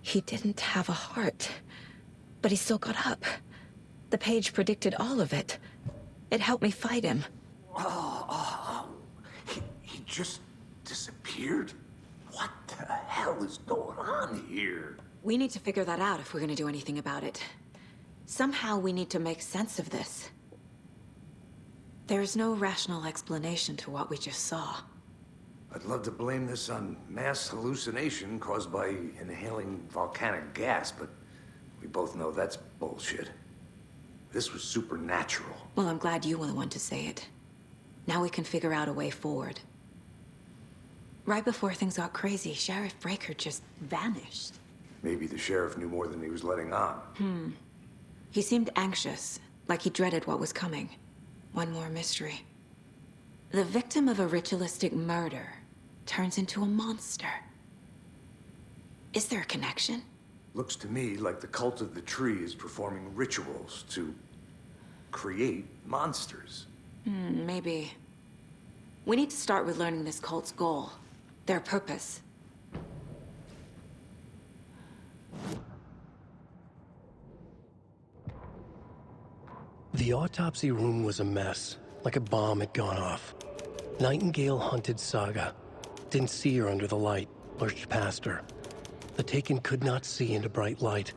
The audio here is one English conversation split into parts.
He didn't have a heart, but he still got up. The page predicted all of it. It helped me fight him. He just disappeared? What the hell is going on here? We need to figure that out if we're gonna do anything about it. Somehow we need to make sense of this. There's no rational explanation to what we just saw. I'd love to blame this on mass hallucination caused by inhaling volcanic gas, but we both know that's bullshit. This was supernatural. Well, I'm glad you were the one to say it. Now we can figure out a way forward. Right before things got crazy, Sheriff Breaker just vanished. Maybe the sheriff knew more than he was letting on. He seemed anxious, like he dreaded what was coming. One more mystery. The victim of a ritualistic murder turns into a monster. Is there a connection? Looks to me like the cult of the tree is performing rituals to create monsters. Maybe. We need to start with learning this cult's goal. Their purpose. The autopsy room was a mess, like a bomb had gone off. Nightingale hunted Saga. Didn't see her under the light, lurched past her. The Taken could not see into bright light.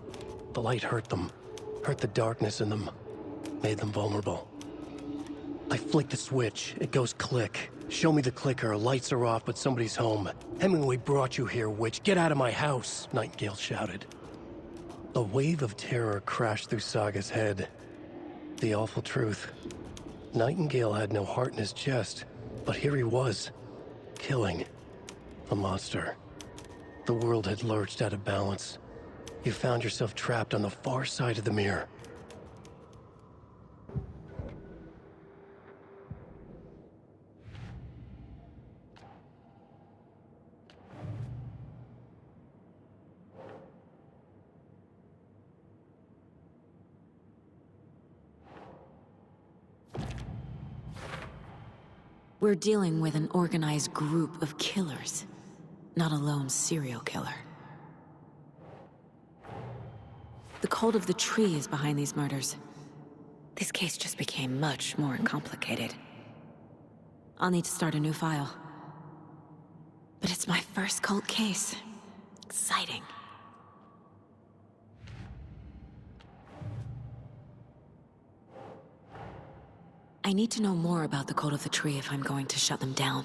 The light hurt them, hurt the darkness in them, made them vulnerable. I flick the switch, it goes click. Show me the clicker, lights are off, but somebody's home. Hemingway brought you here, witch. Get out of my house, Nightingale shouted. A wave of terror crashed through Saga's head. The awful truth. Nightingale had no heart in his chest, but here he was, killing a monster. The world had lurched out of balance. You found yourself trapped on the far side of the mirror. We're dealing with an organized group of killers, not a lone serial killer. The cult of the tree is behind these murders. This case just became much more complicated. I'll need to start a new file. But it's my first cult case. Exciting. I need to know more about the cult of the tree if I'm going to shut them down.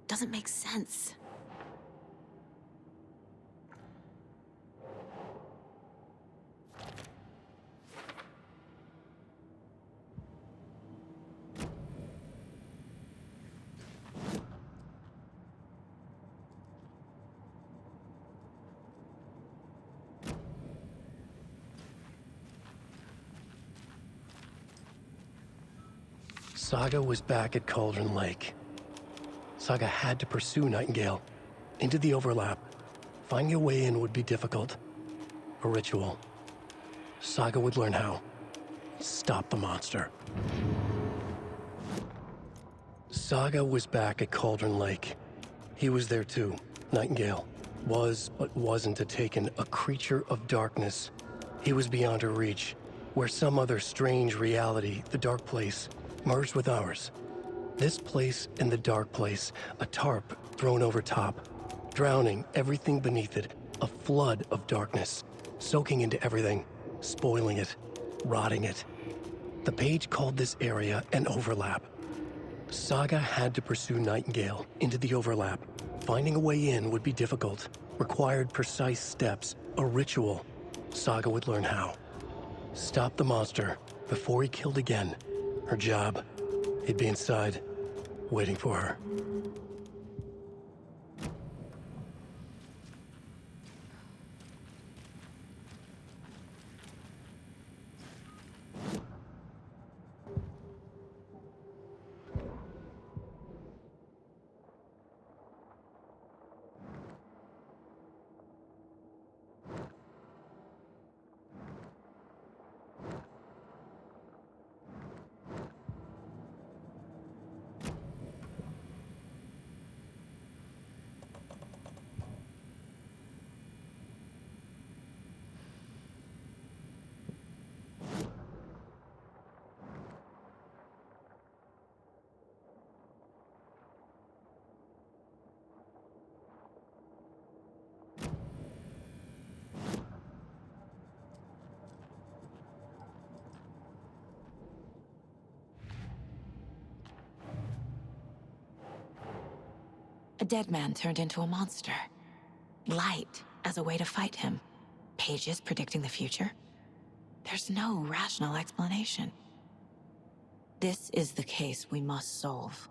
Doesn't make sense. Saga was back at Cauldron Lake. Saga had to pursue Nightingale. Into the overlap. Finding a way in would be difficult. A ritual. Saga would learn how. Stop the monster. Saga was back at Cauldron Lake. He was there too. Nightingale. Was, but wasn't a Taken, a creature of darkness. He was beyond her reach. where some other strange reality, the Dark Place, merged with ours. This place and the Dark Place, a tarp thrown over top, drowning everything beneath it, a flood of darkness, soaking into everything, spoiling it, rotting it. The page called this area an overlap. Saga had to pursue Nightingale into the overlap. Finding a way in would be difficult, required precise steps, a ritual. Saga would learn how. Stop the monster before he killed again. Her job. He'd be inside, waiting for her. A dead man turned into a monster. Light as a way to fight him. Pages predicting the future. There's no rational explanation. This is the case we must solve.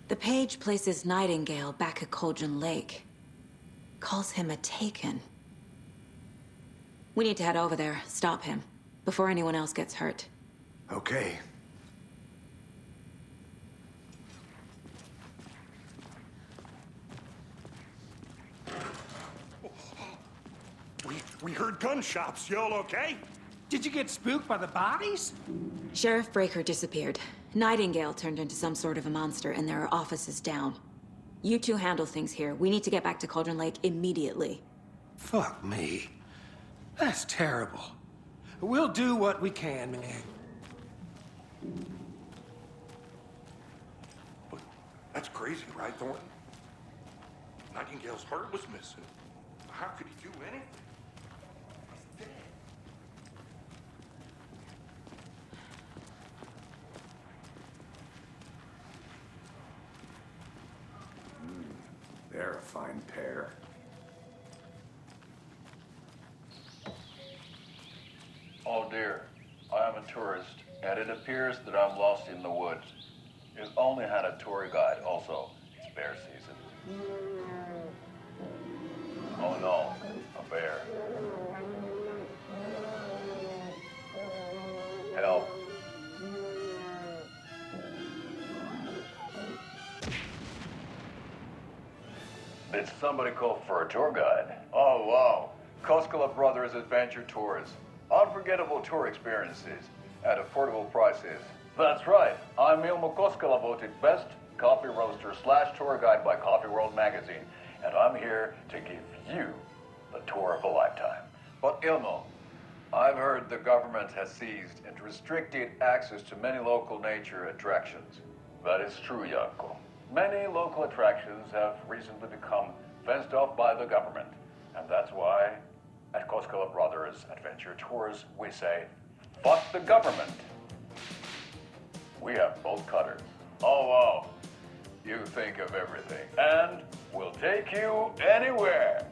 The page places Nightingale back at Cauldron Lake. Calls him a Taken. We need to head over there, stop him, before anyone else gets hurt. Okay. We heard gunshots. Y'all okay? Did you get spooked by the bodies? Sheriff Breaker disappeared. Nightingale turned into some sort of a monster, and there are offices down. You two handle things here. We need to get back to Cauldron Lake immediately. Fuck me. That's terrible. We'll do what we can, man. But that's crazy, right, Thornton? Nightingale's heart was missing. How could he do anything? He's dead. They're a fine pair. Oh dear, I am a tourist, and it appears that I'm lost in the woods. You've only had a tour guide, also. It's bear season. Oh no, a bear. Help. Did somebody call for a tour guide? Oh wow, Koskela Brothers Adventure Tours. Unforgettable tour experiences at affordable prices. That's right, I'm Ilmo Koskela, voted best coffee roaster / tour guide by Coffee World magazine, and I'm here to give you the tour of a lifetime. But Ilmo, I've heard the government has seized and restricted access to many local nature attractions. That is true, Janko. Many local attractions have recently become fenced off by the government, and that's why at Koskela Brothers Adventure Tours, we say, fuck the government. We have bolt cutters. Oh, wow. You think of everything. And we'll take you anywhere.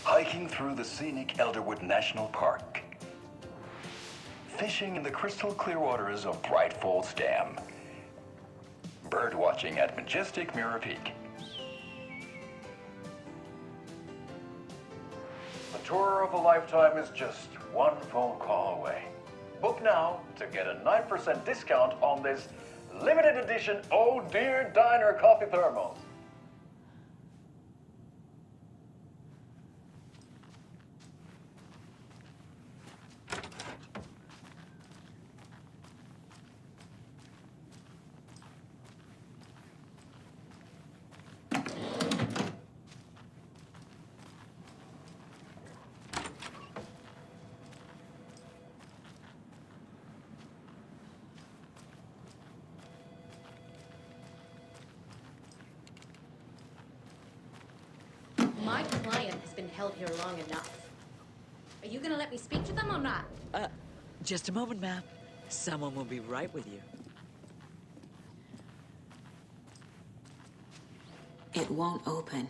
Hiking through the scenic Elderwood National Park. Fishing in the crystal clear waters of Bright Falls Dam. Bird watching at majestic Mirror Peak. The tour of a lifetime is just one phone call away. Book now to get a 9% discount on this limited edition Oh Dear Diner coffee thermos. My client has been held here long enough. Are you gonna let me speak to them or not? Just a moment, ma'am. Someone will be right with you. It won't open.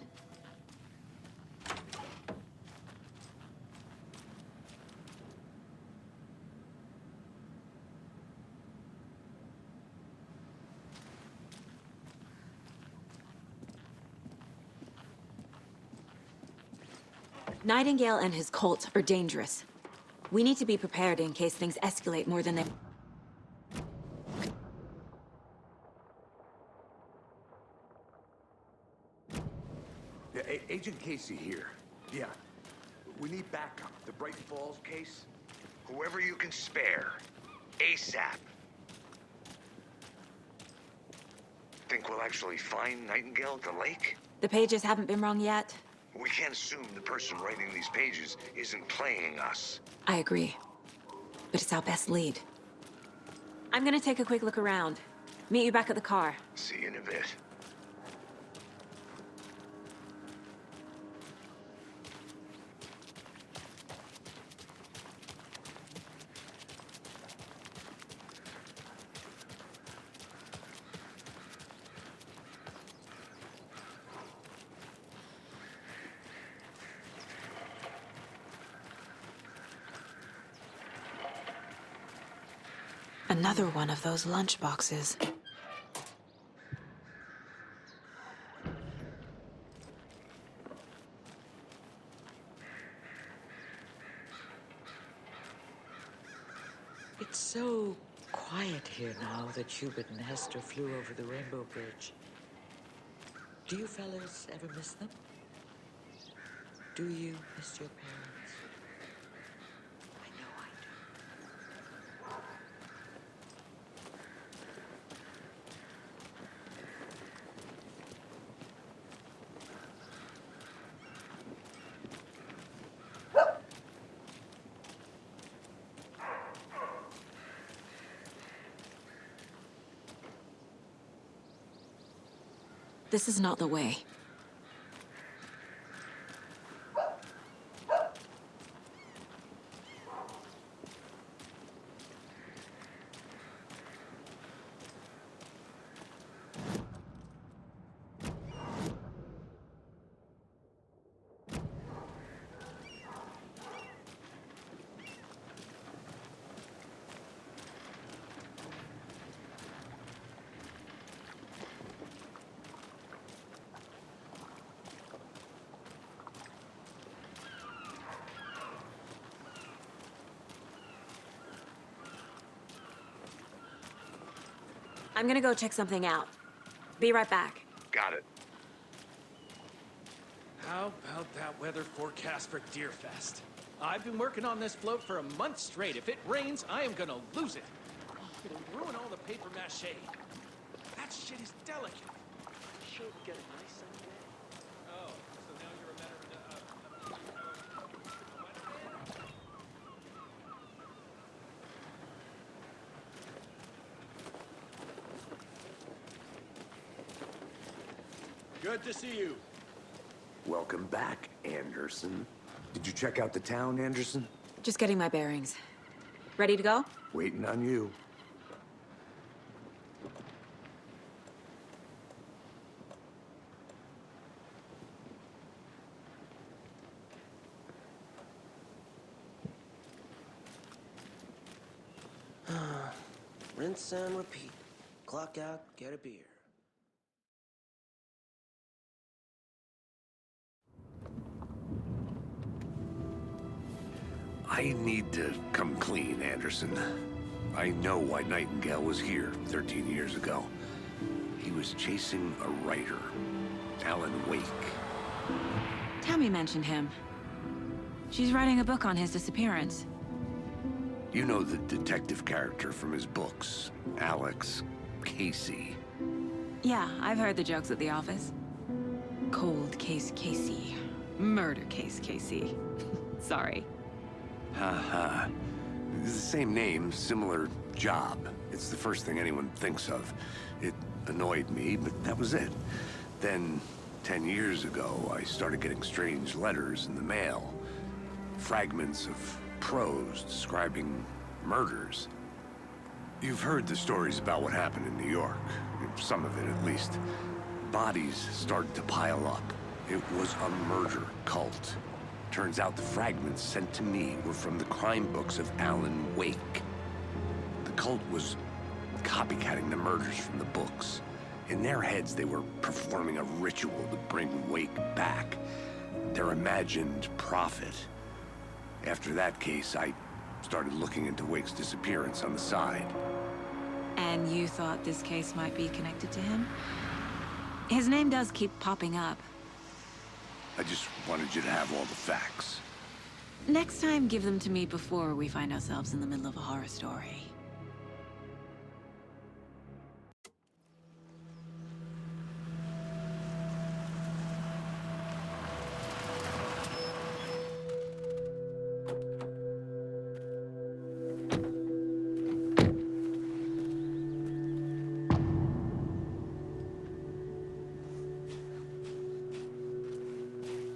Nightingale and his cult are dangerous. We need to be prepared in case things escalate more than they... Yeah, Agent Casey here. Yeah. We need backup. The Brighton Falls case? Whoever you can spare. ASAP. Think we'll actually find Nightingale at the lake? The pages haven't been wrong yet. We can't assume the person writing these pages isn't playing us. I agree. But it's our best lead. I'm gonna take a quick look around. Meet you back at the car. See you in a bit. Another one of those lunch boxes. It's so quiet here now that Hubert and Hester flew over the Rainbow Bridge. Do you fellas ever miss them? Do you miss your parents? I know I do. This is not the way. I'm gonna go check something out. Be right back. Got it. How about that weather forecast for Deerfest? I've been working on this float for a month straight. If it rains, I am gonna lose it. It'll ruin all the paper mache. That shit is delicate. Sure, we get a nice sunny day. Oh, so now you're a better Good to see you. Welcome back, Anderson. Did you check out the town, Anderson? Just getting my bearings. Ready to go? Waiting on you. Rinse and repeat. Clock out, get a beer. I need to come clean, Anderson. I know why Nightingale was here 13 years ago. He was chasing a writer, Alan Wake. Tammy mentioned him. She's writing a book on his disappearance. You know the detective character from his books, Alex Casey. Yeah, I've heard the jokes at the office. Cold case Casey. Murder case Casey. Sorry. Ha. It's the same name, similar job. It's the first thing anyone thinks of. It annoyed me, but that was it. Then, 10 years ago, I started getting strange letters in the mail. Fragments of prose describing murders. You've heard the stories about what happened in New York. Some of it, at least. Bodies started to pile up. It was a murder cult. Turns out the fragments sent to me were from the crime books of Alan Wake. The cult was copycatting the murders from the books. In their heads, they were performing a ritual to bring Wake back. Their imagined prophet. After that case, I started looking into Wake's disappearance on the side. And you thought this case might be connected to him? His name does keep popping up. I just wanted you to have all the facts. Next time, give them to me before we find ourselves in the middle of a horror story.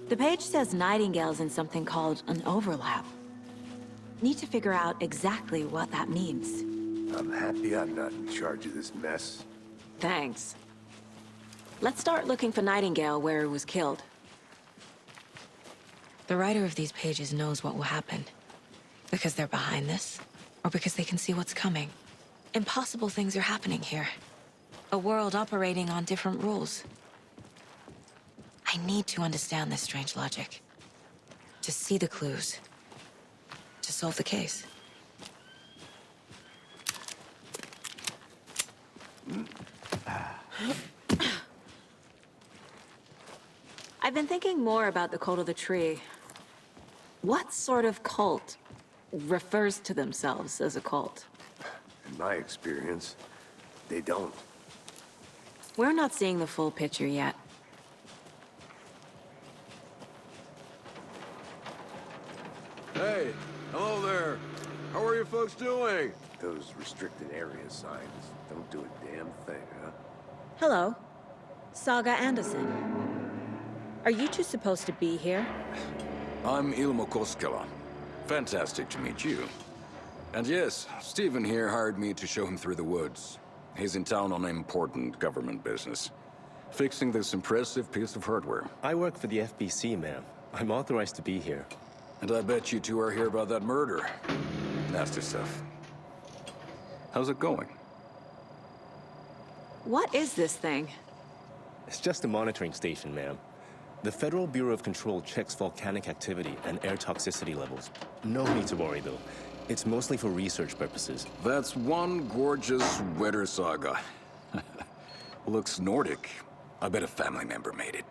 The page says Nightingale's in something called an overlap. Need to figure out exactly what that means. I'm happy I'm not in charge of this mess. Thanks. Let's start looking for Nightingale where he was killed. The writer of these pages knows what will happen. Because they're behind this, or because they can see what's coming. Impossible things are happening here. A world operating on different rules. I need to understand this strange logic. To see the clues. To solve the case. I've been thinking more about the cult of the tree. What sort of cult refers to themselves as a cult? In my experience, they don't. We're not seeing the full picture yet. Hey, hello there. How are you folks doing? Those restricted area signs don't do a damn thing, huh? Hello. Saga Anderson. Are you two supposed to be here? I'm Ilmo Koskela. Fantastic to meet you. And yes, Stephen here hired me to show him through the woods. He's in town on important government business. Fixing this impressive piece of hardware. I work for the FBC, ma'am. I'm authorized to be here. And I bet you two are here about that murder. Nasty stuff. How's it going? What is this thing? It's just a monitoring station, ma'am. The Federal Bureau of Control checks volcanic activity and air toxicity levels. No need to worry, though. It's mostly for research purposes. That's one gorgeous weather saga. Looks Nordic. I bet a family member made it.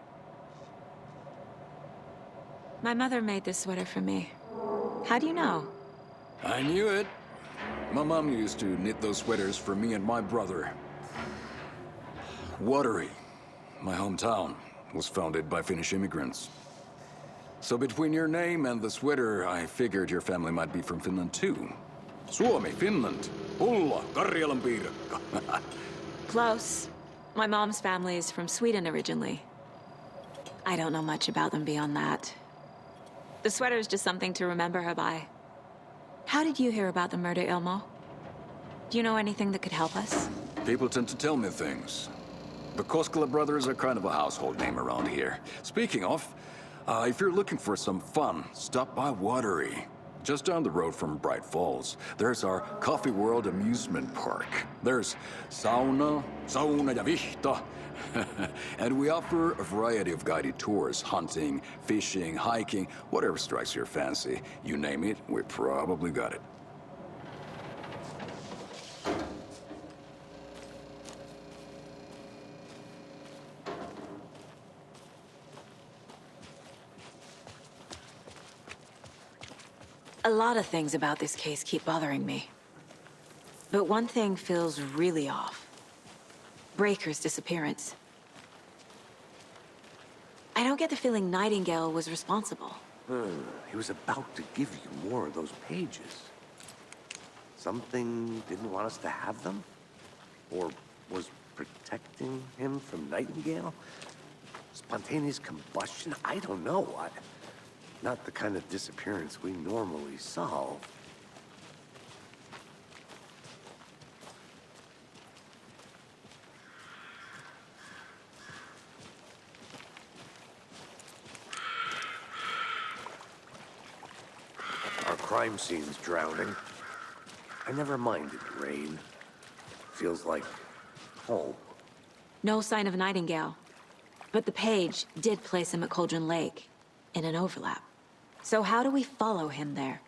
My mother made this sweater for me. How do you know? I knew it. My mom used to knit those sweaters for me and my brother. Watery, my hometown, was founded by Finnish immigrants. So between your name and the sweater, I figured your family might be from Finland too. Suomi, Finland, Pulla, Karjalan piirakka. Close. My mom's family is from Sweden originally. I don't know much about them beyond that. The sweater is just something to remember her by. How did you hear about the murder, Ilmo? Do you know anything that could help us? People tend to tell me things. The Koskela brothers are kind of a household name around here. Speaking of, if you're looking for some fun, stop by Watery. Just down the road from Bright Falls, there's our Coffee World amusement park. There's sauna ja vihta. And we offer a variety of guided tours, hunting, fishing, hiking, whatever strikes your fancy. You name it, we probably got it. A lot of things about this case keep bothering me. But one thing feels really off. Breaker's disappearance. I don't get the feeling Nightingale was responsible. He was about to give you more of those pages. Something didn't want us to have them? Or was protecting him from Nightingale? Spontaneous combustion? I don't know. Not the kind of disappearance we normally solve. Our crime scene's drowning. I never minded rain. Feels like home. No sign of Nightingale. But the page did place him at Cauldron Lake, in an overlap. So how do we follow him there?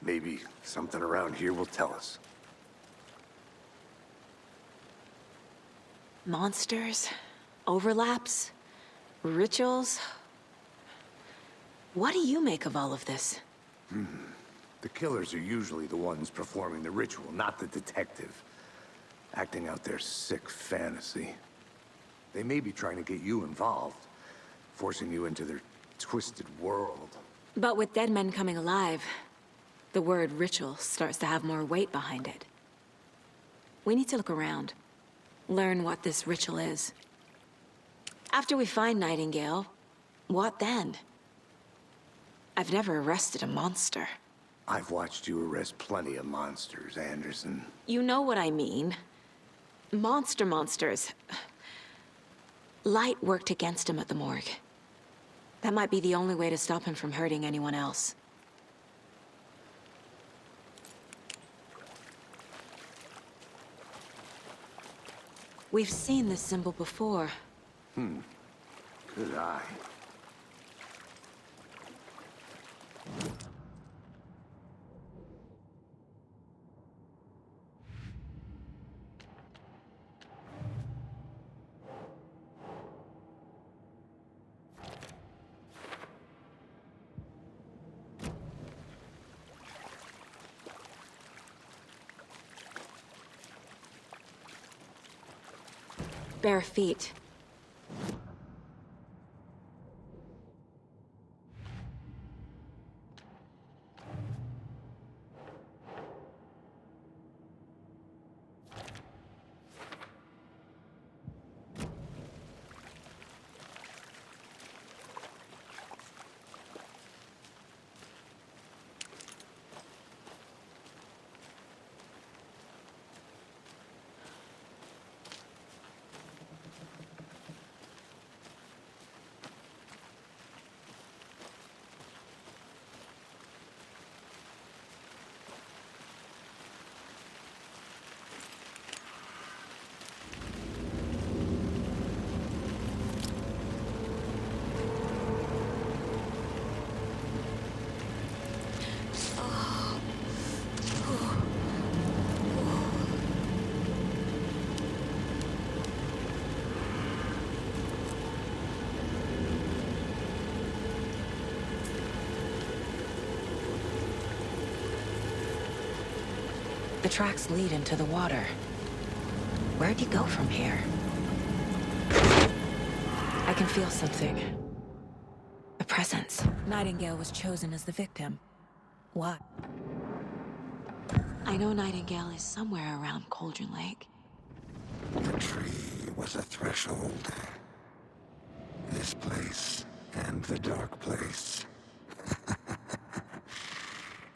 Maybe something around here will tell us. Monsters? Overlaps? Rituals? What do you make of all of this? The killers are usually the ones performing the ritual, not the detective. Acting out their sick fantasy. They may be trying to get you involved, forcing you into their twisted world. But with dead men coming alive, the word ritual starts to have more weight behind it. We need to look around. Learn what this ritual is. After we find Nightingale, what then? I've never arrested a monster. I've watched you arrest plenty of monsters, Anderson. You know what I mean. Monsters. Light worked against him at the morgue. That might be the only way to stop him from hurting anyone else. We've seen this symbol before. Good eye. Bare feet. The tracks lead into the water. Where'd you go from here? I can feel something. A presence. Nightingale was chosen as the victim. What? I know Nightingale is somewhere around Cauldron Lake. The tree was a threshold. This place and the dark place.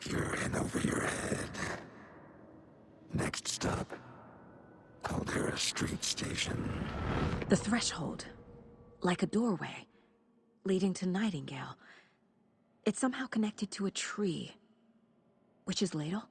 You're in over your head. Next stop, Caldera Street Station. The threshold. Like a doorway. Leading to Nightingale. It's somehow connected to a tree. Witch's ladle?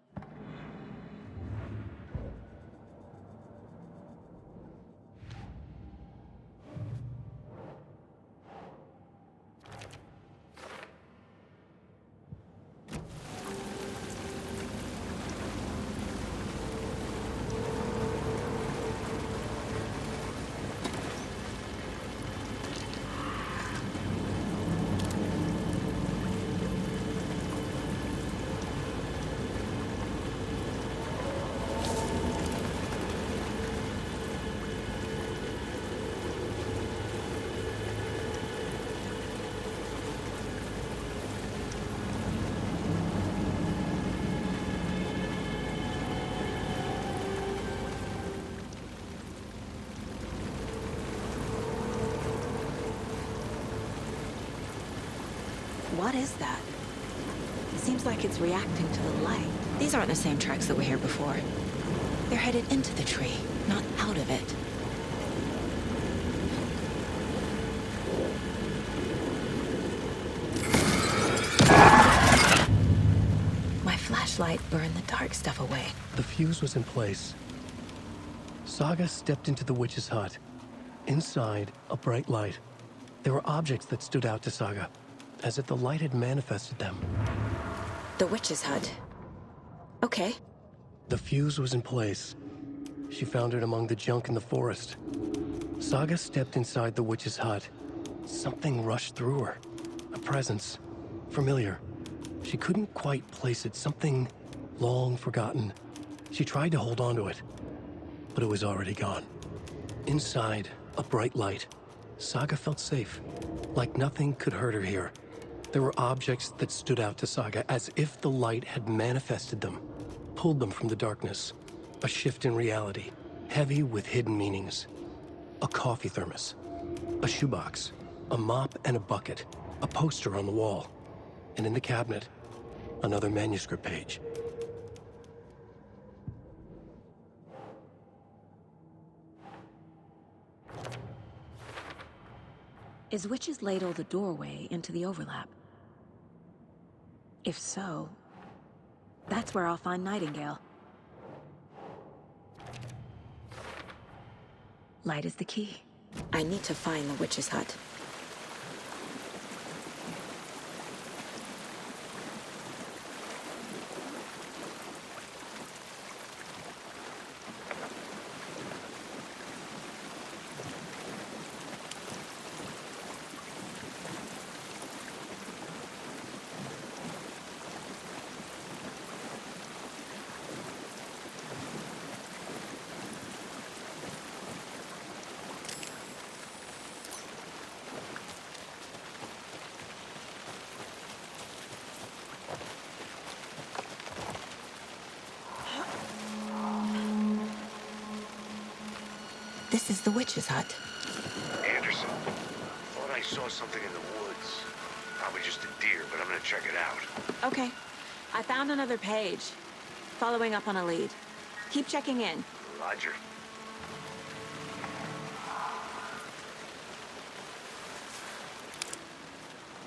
What is that? It seems like it's reacting to the light. These aren't the same tracks that were here before. They're headed into the tree, not out of it. My flashlight burned the dark stuff away. The fuse was in place. Saga stepped into the witch's hut. Inside, a bright light. There were objects that stood out to Saga, as if the light had manifested them. The witch's hut. Okay. The fuse was in place. She found it among the junk in the forest. Saga stepped inside the witch's hut. Something rushed through her. A presence. Familiar. She couldn't quite place it. Something long forgotten. She tried to hold on to it, but it was already gone. Inside, a bright light. Saga felt safe, like nothing could hurt her here. There were objects that stood out to Saga, as if the light had manifested them, pulled them from the darkness. A shift in reality, heavy with hidden meanings. A coffee thermos, a shoebox, a mop and a bucket, a poster on the wall, and in the cabinet, another manuscript page. Is Witch's Ladle the doorway into the overlap? If so, that's where I'll find Nightingale. Light is the key. I need to find the witch's hut. This is the witch's hut. Anderson, thought I saw something in the woods. Probably just a deer, but I'm gonna check it out. Okay. I found another page. Following up on a lead. Keep checking in. Roger.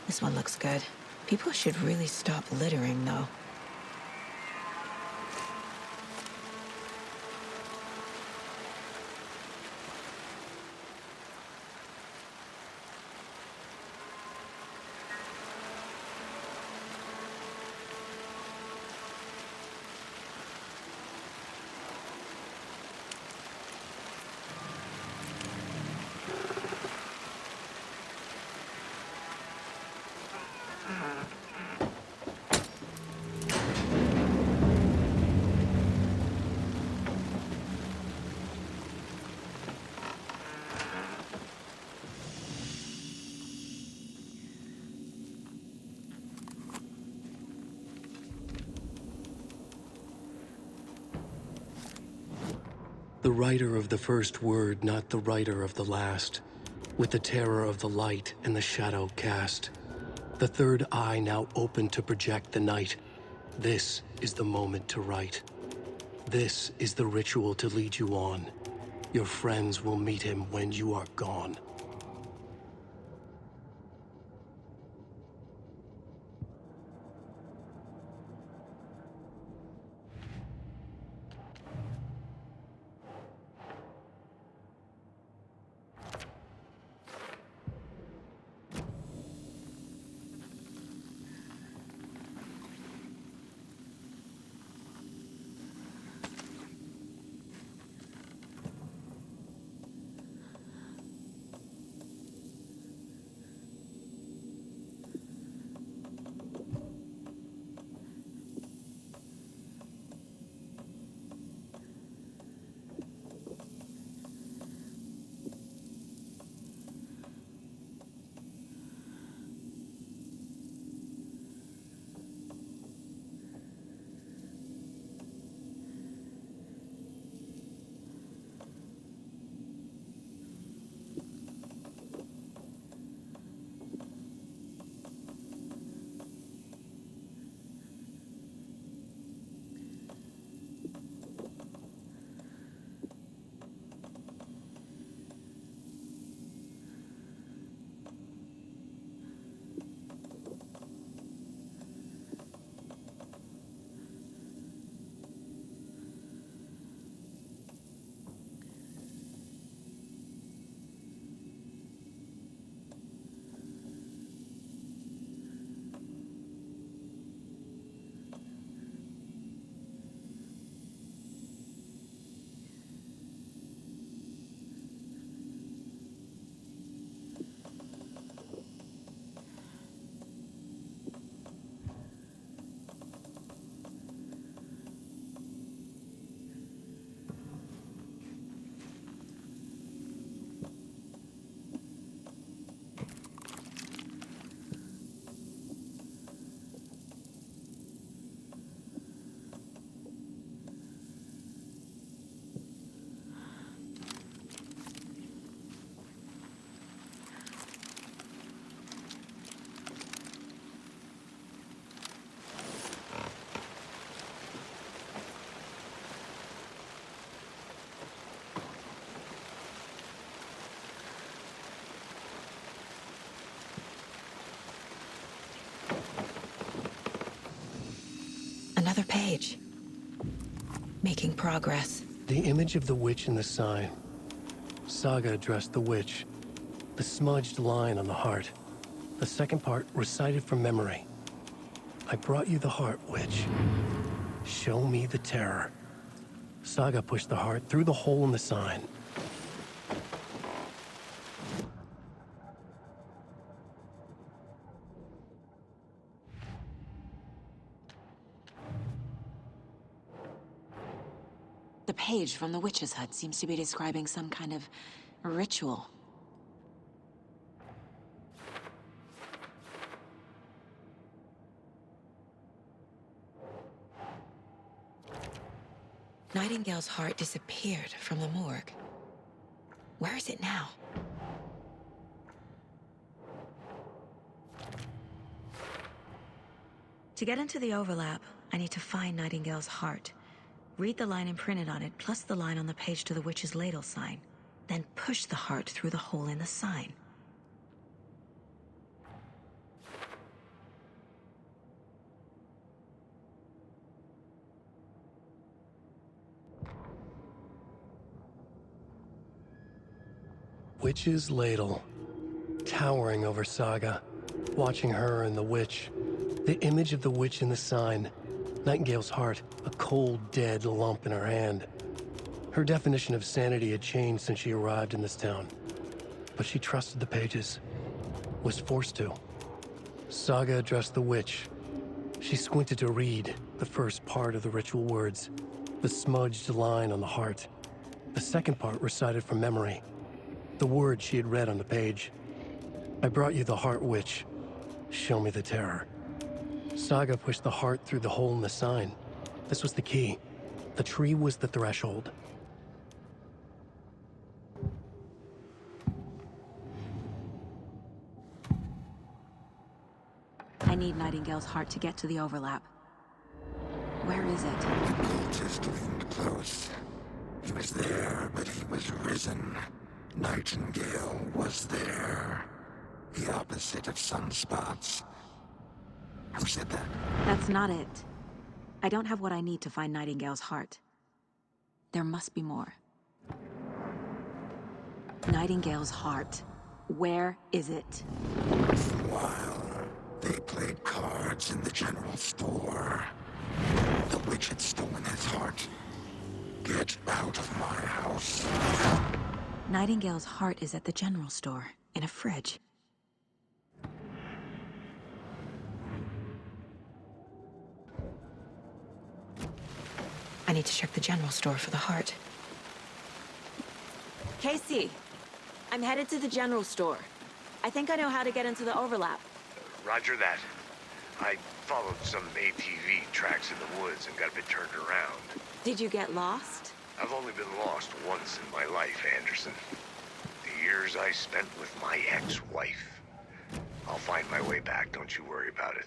This one looks good. People should really stop littering, though. The writer of the first word, not the writer of the last. With the terror of the light and the shadow cast. The third eye now open to project the night. This is the moment to write. This is the ritual to lead you on. Your friends will meet him when you are gone. Another page. Making progress. The image of the witch in the sign. Saga addressed the witch. The smudged line on the heart. The second part recited from memory. I brought you the heart, witch. Show me the terror. Saga pushed the heart through the hole in the sign. The page from the witch's hut seems to be describing some kind of ritual. Nightingale's heart disappeared from the morgue. Where is it now? To get into the overlap, I need to find Nightingale's heart. Read the line imprinted on it, plus the line on the page to the witch's ladle sign. Then push the heart through the hole in the sign. Witch's ladle. Towering over Saga. Watching her and the witch. The image of the witch in the sign. Nightingale's heart, a cold, dead lump in her hand. Her definition of sanity had changed since she arrived in this town. But she trusted the pages. Was forced to. Saga addressed the witch. She squinted to read the first part of the ritual words. The smudged line on the heart. The second part recited from memory. The words she had read on the page. I brought you the heart, witch. Show me the terror. Saga pushed the heart through the hole in the sign. This was the key. The tree was the threshold. I need Nightingale's heart to get to the overlap. Where is it? The cultist leaned close. He was there, but he was risen. Nightingale was there. The opposite of sunspots. Who said that? That's not it. I don't have what I need to find Nightingale's heart. There must be more. Nightingale's heart. Where is it? For a while, they played cards in the general store. The witch had stolen his heart. Get out of my house. Nightingale's heart is at the general store, in a fridge. I need to check the general store for the heart. Casey, I'm headed to the general store. I think I know how to get into the overlap. Roger that. I followed some ATV tracks in the woods and got a bit turned around. Did you get lost? I've only been lost once in my life, Anderson. The years I spent with my ex-wife. I'll find my way back, don't you worry about it.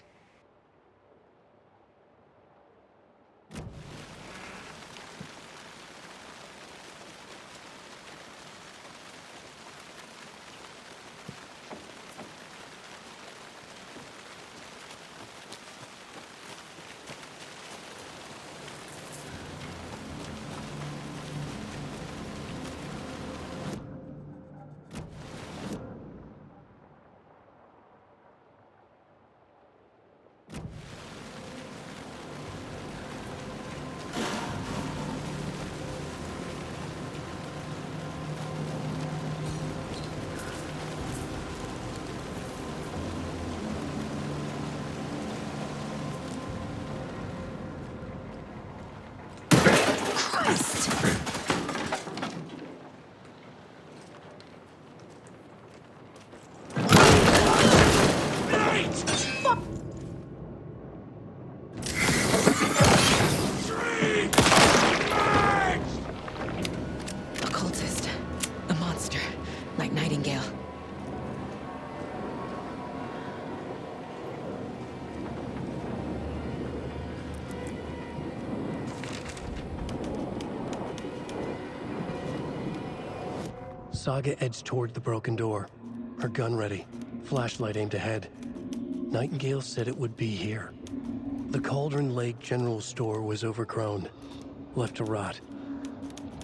Saga edged toward the broken door, her gun ready, flashlight aimed ahead. Nightingale said it would be here. The Cauldron Lake General Store was overgrown, left to rot.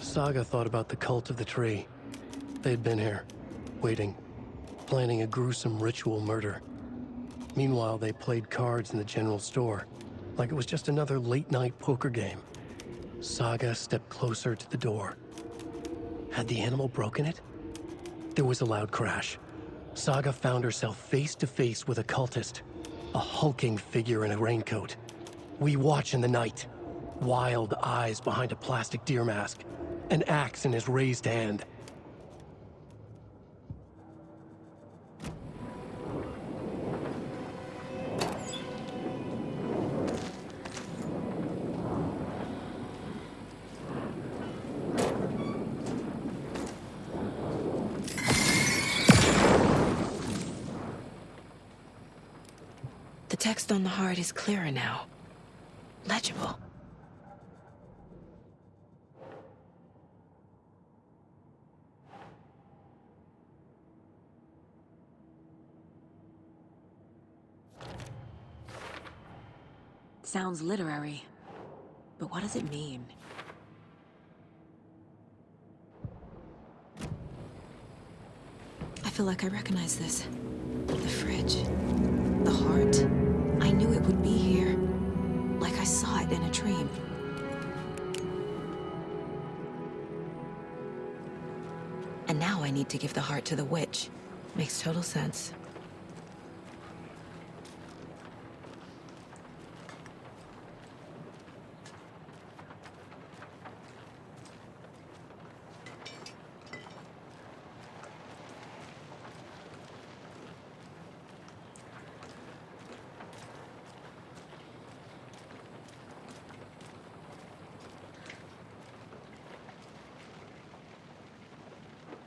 Saga thought about the cult of the tree. They had been here, waiting, planning a gruesome ritual murder. Meanwhile, they played cards in the general store, like it was just another late-night poker game. Saga stepped closer to the door. Had the animal broken it? There was a loud crash. Saga found herself face to face with a cultist, a hulking figure in a raincoat. We watch in the night. Wild eyes behind a plastic deer mask, an axe in his raised hand. The text on the heart is clearer now. Legible. Sounds literary, but what does it mean? I feel like I recognize this. The fridge. The heart. I knew it would be here. Like I saw it in a dream. And now I need to give the heart to the witch. Makes total sense.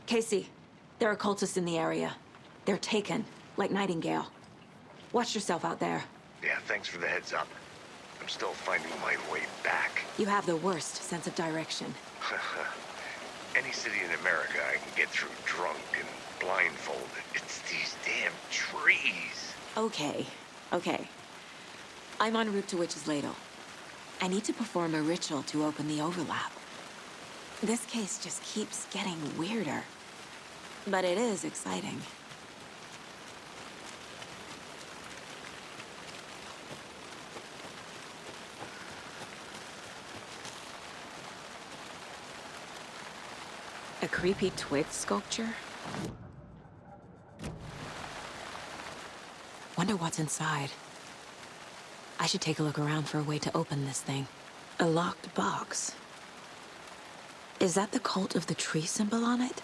Casey, there are cultists in the area. They're taken, like Nightingale. Watch yourself out there. Yeah, thanks for the heads up. I'm still finding my way back. You have the worst sense of direction. Any city in America I can get through drunk and blindfolded. It's these damn trees. Okay. I'm en route to Witch's Ladle. I need to perform a ritual to open the overlap. This case just keeps getting weirder. But it is exciting. A creepy twig sculpture? Wonder what's inside. I should take a look around for a way to open this thing. A locked box. Is that the cult of the tree symbol on it?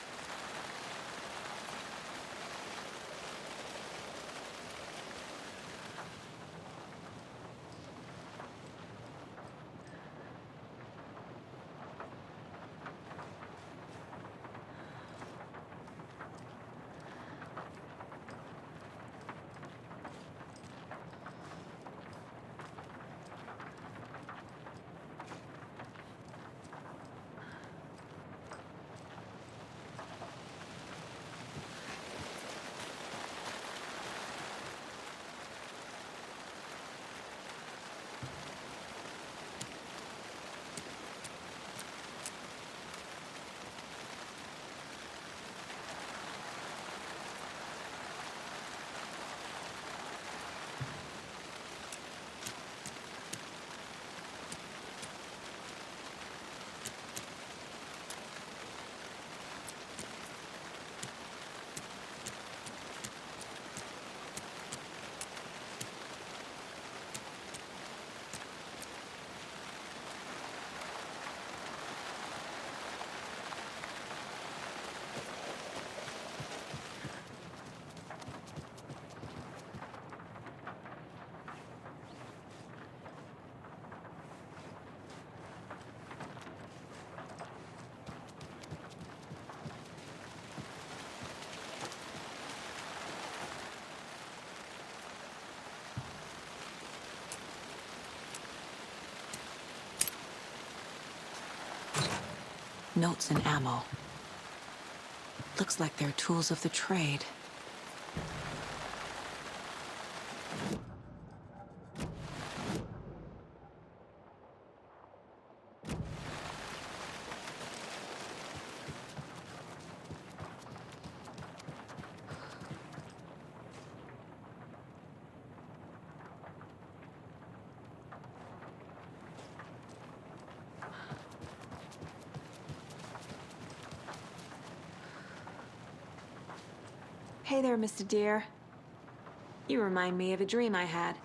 Notes and ammo. Looks like they're tools of the trade. Hey there, Mr. Deer. You remind me of a dream I had.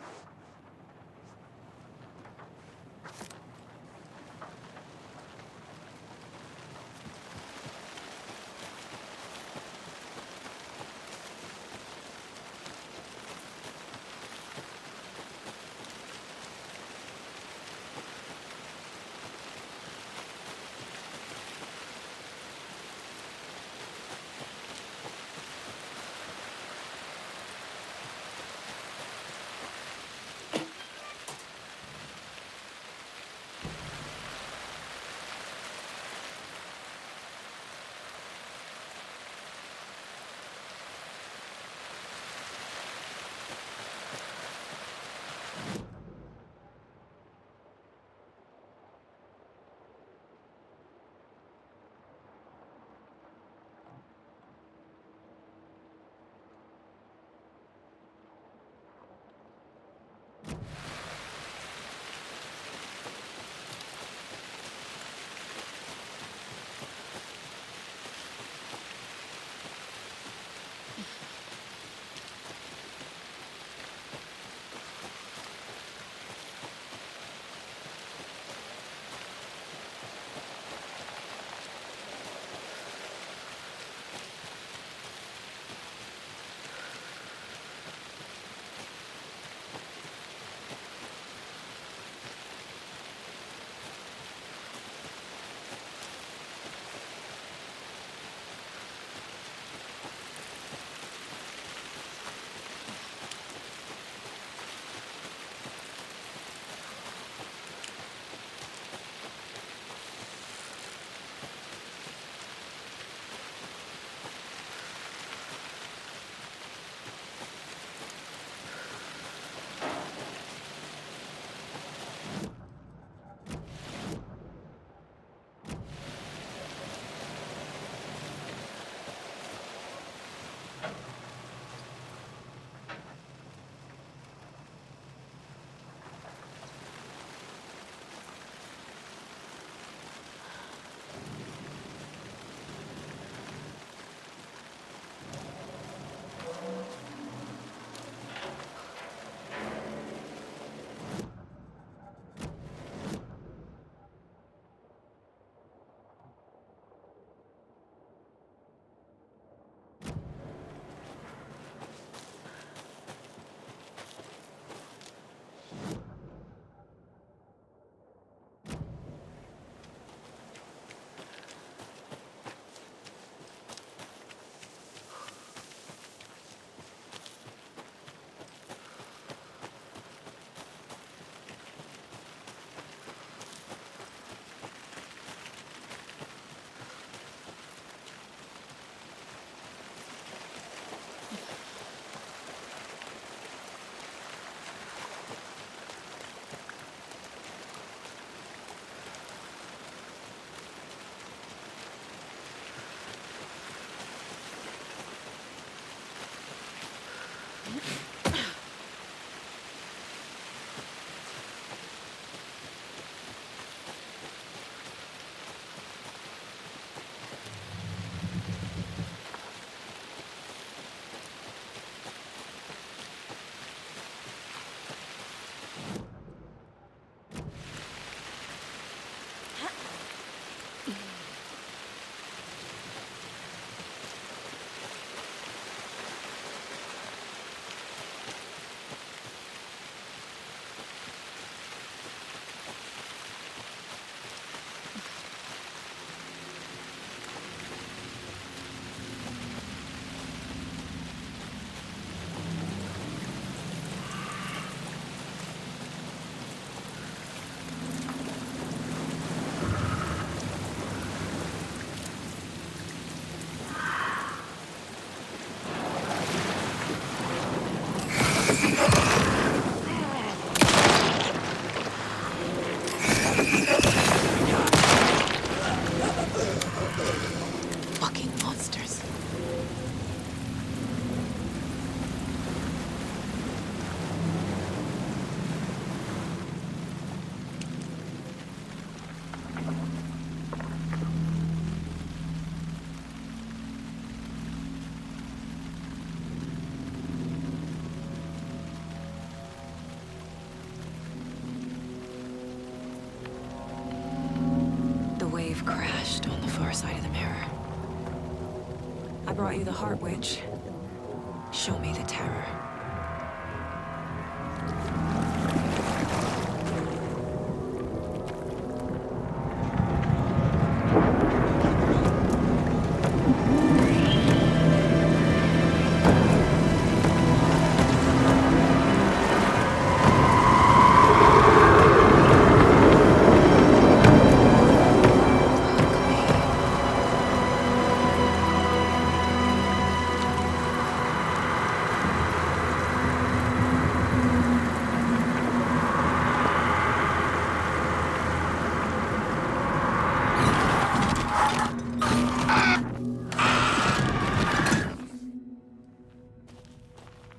brought you the Heart Witch. Show me the terror.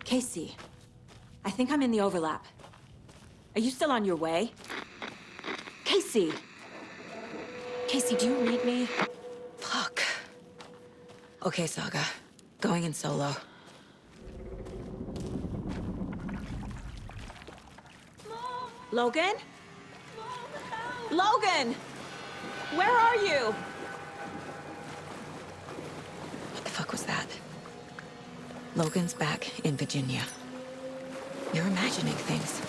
Casey, I think I'm in the overlap. Are you still on your way? Casey! Casey, do you read me? Fuck. Okay, Saga. Going in solo. Mom. Logan? Mom, Logan! Where are you? What the fuck was that? Logan's back in Virginia. You're imagining things.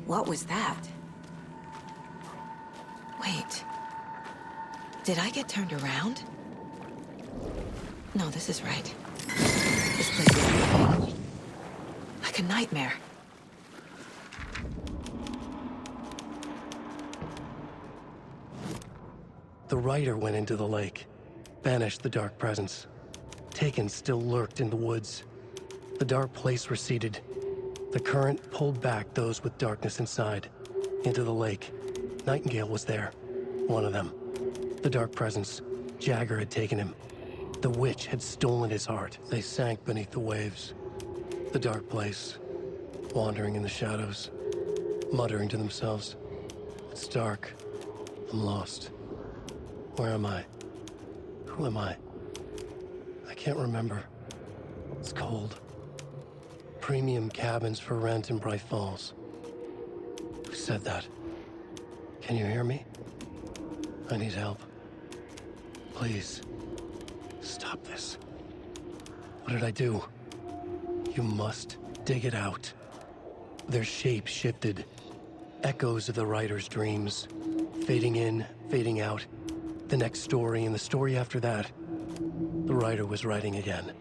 What was that? Wait. Did I get turned around? No, this is right. This place is moving. Like a nightmare. The rider went into the lake, banished the dark presence. Taken still lurked in the woods. The dark place receded. The current pulled back those with darkness inside, into the lake. Nightingale was there, one of them. The dark presence, Jagger had taken him. The witch had stolen his heart. They sank beneath the waves. The dark place, wandering in the shadows, muttering to themselves. It's dark. I'm lost. Where am I? Who am I? I can't remember. It's cold. Premium cabins for rent in Bright Falls. Who said that? Can you hear me? I need help. Please. Stop this. What did I do? You must dig it out. Their shape shifted. Echoes of the writer's dreams. Fading in, fading out. The next story and the story after that. The writer was writing again.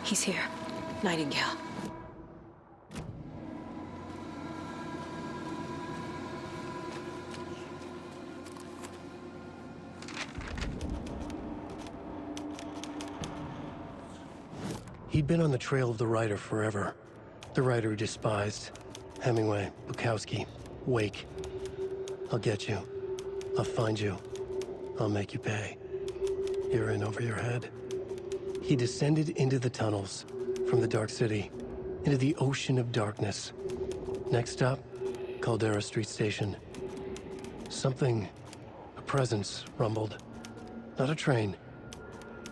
He's here. Nightingale. He'd been on the trail of the writer forever. The writer he despised. Hemingway, Bukowski, Wake. I'll get you. I'll find you. I'll make you pay. You're in over your head. He descended into the tunnels, from the Dark City, into the ocean of darkness. Next stop, Caldera Street Station. Something, a presence, rumbled. Not a train.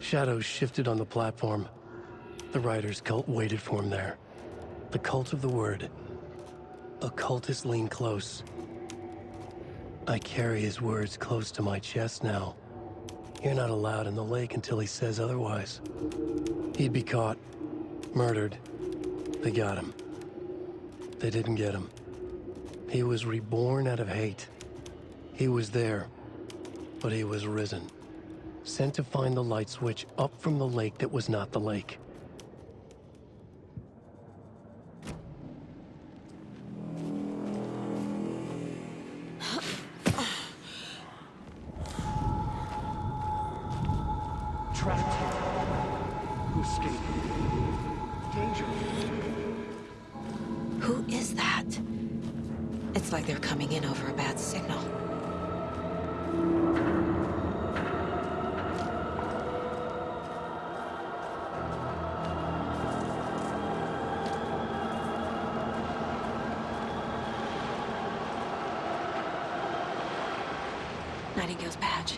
Shadows shifted on the platform. The writer's cult waited for him there. The cult of the word. Occultists lean close. I carry his words close to my chest now. You're not allowed in the lake until he says otherwise. He'd be caught, murdered. They got him. They didn't get him. He was reborn out of hate. He was there, but he was risen. Sent to find the light switch up from the lake that was not the lake. Trapped here. Who escaped? Danger. Who is that? It's like they're coming in over a bad signal. Nightingale's badge.